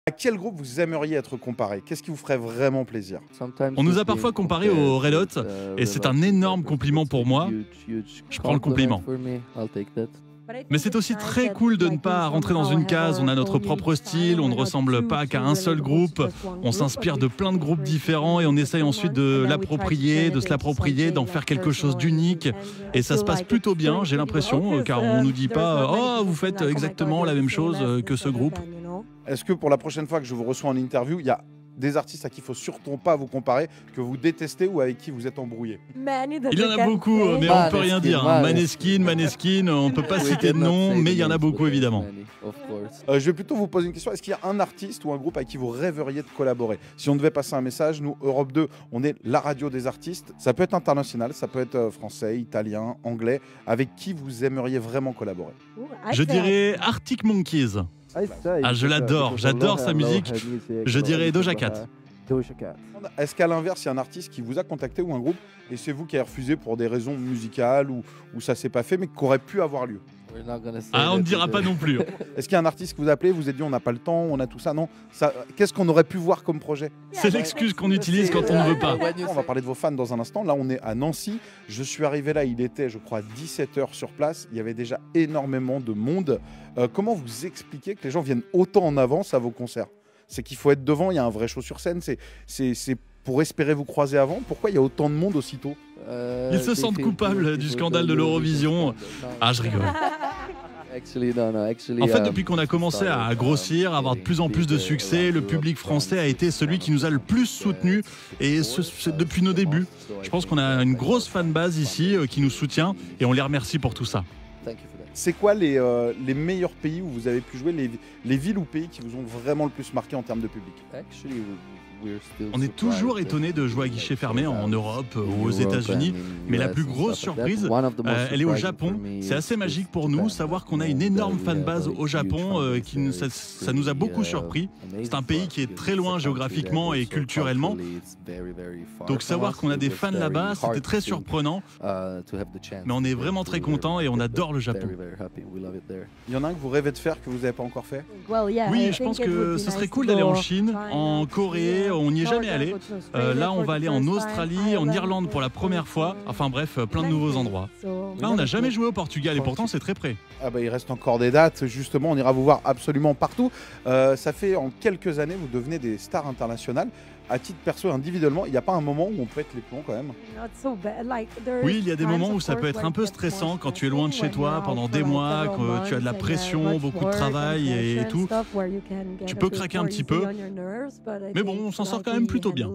À quel groupe vous aimeriez être comparé? Qu'est-ce qui vous ferait vraiment plaisir? On nous a parfois comparé aux Red Hot et c'est un énorme compliment pour moi. Je prends le compliment. Mais c'est aussi très cool de ne pas rentrer dans une case, on a notre propre style, on ne ressemble pas qu'à un seul groupe, on s'inspire de plein de groupes différents et on essaye ensuite de l'approprier, de se l'approprier, d'en faire quelque chose d'unique. Et ça se passe plutôt bien, j'ai l'impression, car on ne nous dit pas « Oh, vous faites exactement la même chose que ce groupe ». Est-ce que pour la prochaine fois que je vous reçois en interview, il y a des artistes à qui il ne faut surtout pas vous comparer, que vous détestez ou avec qui vous êtes embrouillé? Il y en a beaucoup, mais on ne peut rien dire. Maneskin, on ne peut pas citer de nom, mais il y en a beaucoup évidemment. Je vais plutôt vous poser une question. Est-ce qu'il y a un artiste ou un groupe avec qui vous rêveriez de collaborer? Si on devait passer un message, nous, Europe 2, on est la radio des artistes. Ça peut être international, ça peut être français, italien, anglais. Avec qui vous aimeriez vraiment collaborer? Je dirais Arctic Monkeys. Ah, je l'adore, j'adore sa musique. Je dirais Doja Cat. Est-ce qu'à l'inverse, il y a un artiste qui vous a contacté ou un groupe et c'est vous qui avez refusé pour des raisons musicales ou ça s'est pas fait mais qui aurait pu avoir lieu? Ah, on ne dira pas non plus. Est-ce qu'il y a un artiste que vous appelez, vous avez dit on n'a pas le temps, on a tout ça? Non. Qu'est-ce qu'on aurait pu voir comme projet? C'est l'excuse qu'on utilise quand on ne veut pas. On va parler de vos fans dans un instant. Là, on est à Nancy. Je suis arrivé là, il était, je crois, 17 h sur place. Il y avait déjà énormément de monde. Comment vous expliquez que les gens viennent autant en avance à vos concerts? C'est qu'il faut être devant, il y a un vrai show sur scène. C'est pour espérer vous croiser avant. Pourquoi il y a autant de monde aussitôt? Ils se sentent coupables du scandale de l'Eurovision. Ah, je rigole. En fait, depuis qu'on a commencé à grossir, à avoir de plus en plus de succès, le public français a été celui qui nous a le plus soutenus et depuis nos débuts. Je pense qu'on a une grosse fanbase ici qui nous soutient et on les remercie pour tout ça. C'est quoi les meilleurs pays où vous avez pu jouer, les villes ou pays qui vous ont vraiment le plus marqué en termes de public? On est toujours étonné de jouer à guichet fermé en Europe ou aux États-Unis, mais la plus grosse surprise, elle est au Japon. C'est assez magique pour nous, savoir qu'on a une énorme fanbase au Japon, ça nous a beaucoup surpris. C'est un pays qui est très loin géographiquement et culturellement, donc savoir qu'on a des fans là-bas, c'était très surprenant, mais on est vraiment très content et on adore le Japon. Il y en a un que vous rêvez de faire que vous n'avez pas encore fait? Oui, je pense que ce serait cool d'aller en Chine, en Corée. On n'y est jamais allé. Là, on va aller en Australie, en Irlande pour la première fois. Enfin bref, plein de nouveaux endroits. Là, on n'a jamais joué au Portugal et pourtant c'est très près. Ah bah, il reste encore des dates. Justement, on ira vous voir absolument partout. Ça fait en quelques années, vous devenez des stars internationales. À titre perso, individuellement, il n'y a pas un moment où on peut être les plombs quand même? Oui, il y a des moments où ça peut être un peu stressant quand tu es loin de chez toi pendant des mois, que tu as de la pression, beaucoup de travail et tout. Tu peux craquer un petit peu, mais bon, on s'en sort quand même plutôt bien.